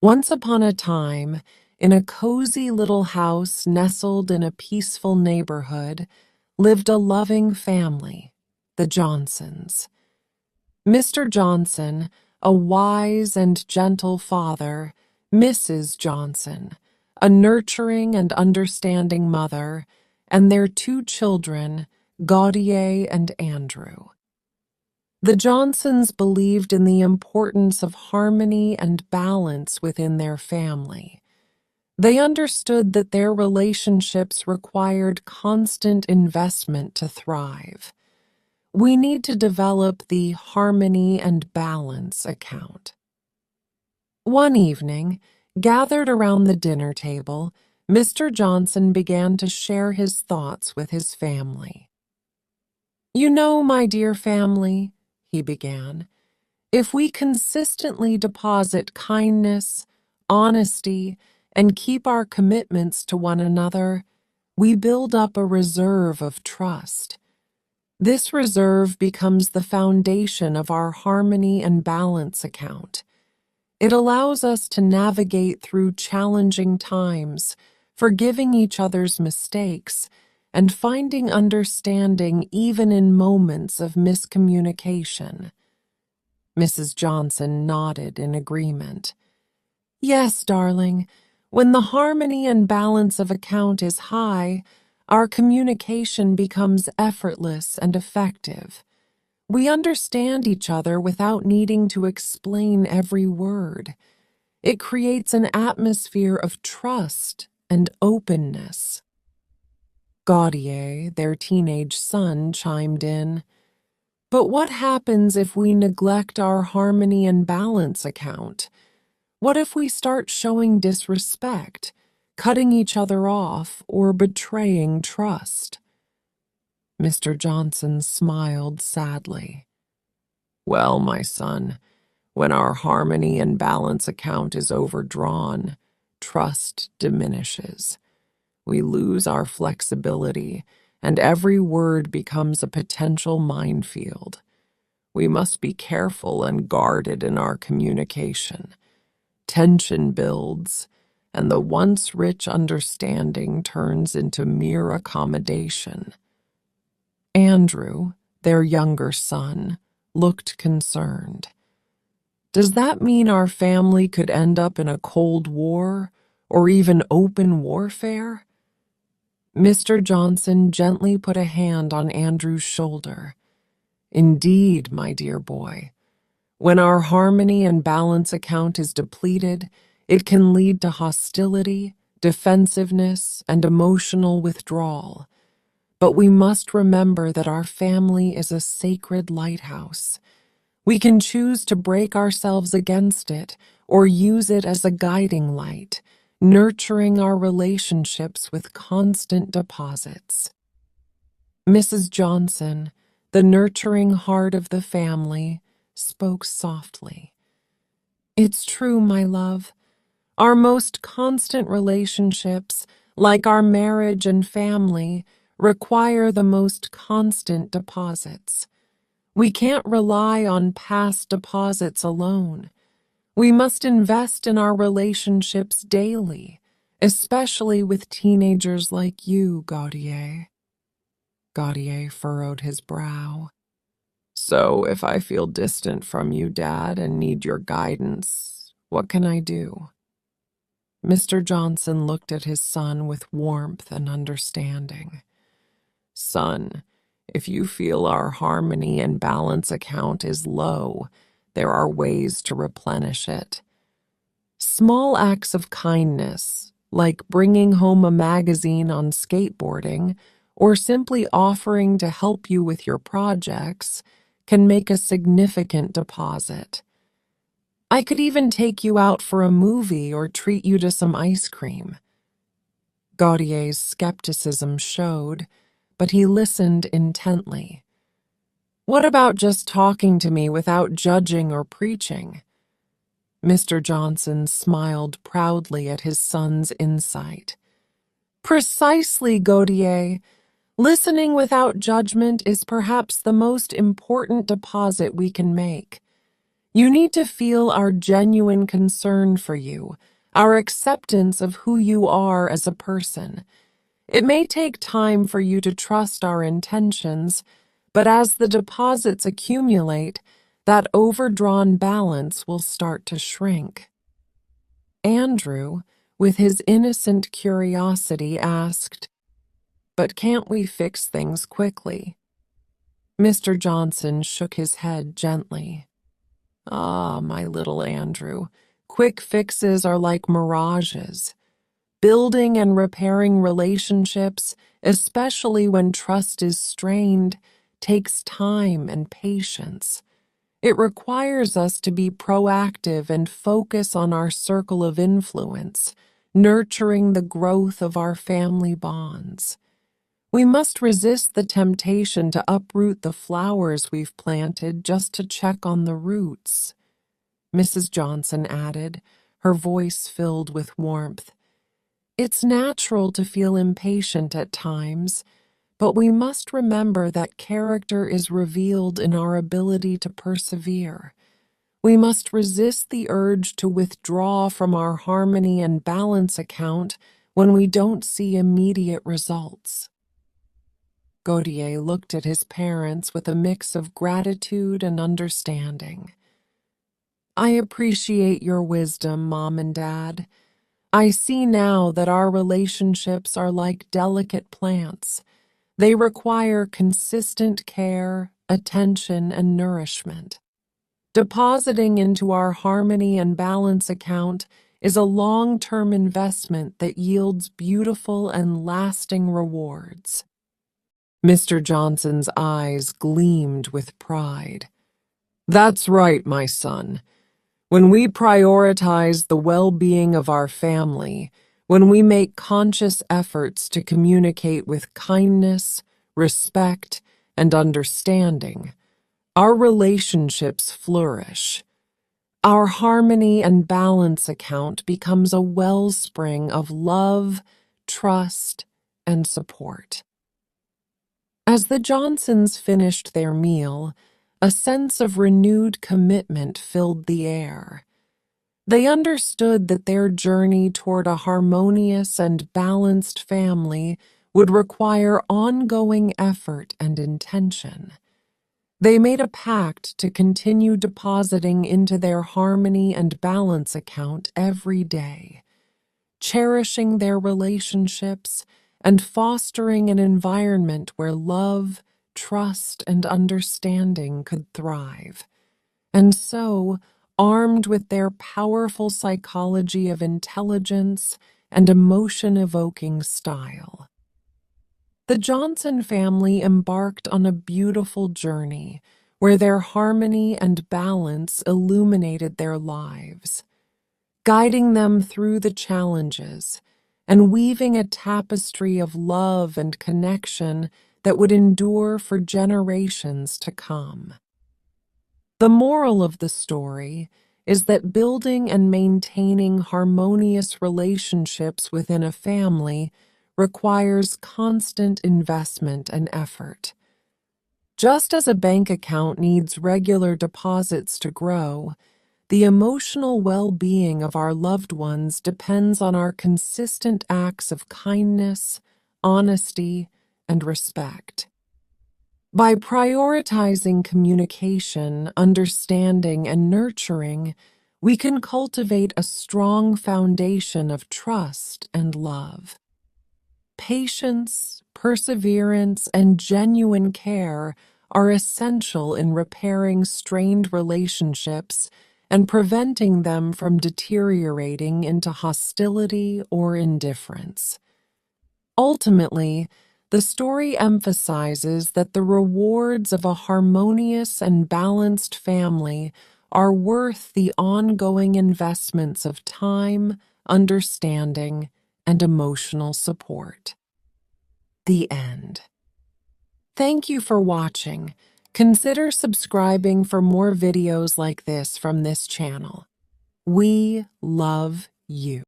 Once upon a time, in a cozy little house nestled in a peaceful neighborhood, lived a loving family, the Johnsons. Mr. Johnson, a wise and gentle father, Mrs. Johnson, a nurturing and understanding mother, and their two children, Gaudier and Andrew. The Johnsons believed in the importance of harmony and balance within their family. They understood that their relationships required constant investment to thrive. We need to develop the harmony and balance account. One evening, gathered around the dinner table, Mr. Johnson began to share his thoughts with his family. "You know, my dear family," he began, "if we consistently deposit kindness, honesty, and keep our commitments to one another, we build up a reserve of trust. This reserve becomes the foundation of our harmony and balance account. It allows us to navigate through challenging times, forgiving each other's mistakes, and finding understanding even in moments of miscommunication." Mrs. Johnson nodded in agreement. "Yes, darling, when the harmony and balance of account is high, our communication becomes effortless and effective. We understand each other without needing to explain every word. It creates an atmosphere of trust and openness." Gaudier, their teenage son, chimed in. "But what happens if we neglect our harmony and balance account? What if we start showing disrespect, cutting each other off, or betraying trust?" Mr. Johnson smiled sadly. "Well, my son, when our harmony and balance account is overdrawn, trust diminishes. We lose our flexibility, and every word becomes a potential minefield. We must be careful and guarded in our communication. Tension builds, and the once rich understanding turns into mere accommodation." Andrew, their younger son, looked concerned. "Does that mean our family could end up in a Cold War or even open warfare?" Mr. Johnson gently put a hand on Andrew's shoulder. "Indeed, my dear boy. When our harmony and balance account is depleted, it can lead to hostility, defensiveness, and emotional withdrawal. But we must remember that our family is a sacred lighthouse. We can choose to break ourselves against it or use it as a guiding light, nurturing our relationships with constant deposits." Mrs. Johnson, the nurturing heart of the family, spoke softly. "It's true, my love. Our most constant relationships, like our marriage and family, require the most constant deposits. We can't rely on past deposits alone. We must invest in our relationships daily, especially with teenagers like you, Gaudier." Gaudier furrowed his brow. "So if I feel distant from you, Dad, and need your guidance, what can I do?" Mr. Johnson looked at his son with warmth and understanding. "Son, if you feel our harmony and balance account is low, there are ways to replenish it. Small acts of kindness, like bringing home a magazine on skateboarding or simply offering to help you with your projects, can make a significant deposit. I could even take you out for a movie or treat you to some ice cream." Gaudier's skepticism showed, but he listened intently. "What about just talking to me without judging or preaching?" Mr. Johnson smiled proudly at his son's insight. "Precisely, Gaudier. Listening without judgment is perhaps the most important deposit we can make. You need to feel our genuine concern for you, our acceptance of who you are as a person. It may take time for you to trust our intentions, but as the deposits accumulate, that overdrawn balance will start to shrink. Andrew, with his innocent curiosity, asked, "But can't we fix things quickly?" Mr. Johnson shook his head gently. "Ah, my little Andrew, quick fixes are like mirages. Building and repairing relationships, especially when trust is strained, takes time and patience. It requires us to be proactive and focus on our circle of influence, nurturing the growth of our family bonds. We must resist the temptation to uproot the flowers we've planted just to check on the roots," Mrs. Johnson added, her voice filled with warmth. "It's natural to feel impatient at times, but we must remember that character is revealed in our ability to persevere. We must resist the urge to withdraw from our harmony and balance account when we don't see immediate results." Gautier looked at his parents with a mix of gratitude and understanding. "I appreciate your wisdom, Mom and Dad. I see now that our relationships are like delicate plants. They require consistent care, attention, and nourishment. Depositing into our harmony and balance account is a long-term investment that yields beautiful and lasting rewards." Mr. Johnson's eyes gleamed with pride. "That's right, my son. When we prioritize the well-being of our family, when we make conscious efforts to communicate with kindness, respect, and understanding, our relationships flourish. Our harmony and balance account becomes a wellspring of love, trust, and support." As the Johnsons finished their meal, a sense of renewed commitment filled the air. They understood that their journey toward a harmonious and balanced family would require ongoing effort and intention. They made a pact to continue depositing into their harmony and balance account every day, cherishing their relationships and fostering an environment where love, trust, and understanding could thrive. And so, armed with their powerful psychology of intelligence and emotion-evoking style, the Johnson family embarked on a beautiful journey where their harmony and balance illuminated their lives, guiding them through the challenges and weaving a tapestry of love and connection that would endure for generations to come. The moral of the story is that building and maintaining harmonious relationships within a family requires constant investment and effort. Just as a bank account needs regular deposits to grow, the emotional well-being of our loved ones depends on our consistent acts of kindness, honesty, and respect. By prioritizing communication, understanding, and nurturing, we can cultivate a strong foundation of trust and love. Patience, perseverance, and genuine care are essential in repairing strained relationships and preventing them from deteriorating into hostility or indifference. Ultimately, the story emphasizes that the rewards of a harmonious and balanced family are worth the ongoing investments of time, understanding, and emotional support. The end. Thank you for watching. Consider subscribing for more videos like this from this channel. We love you.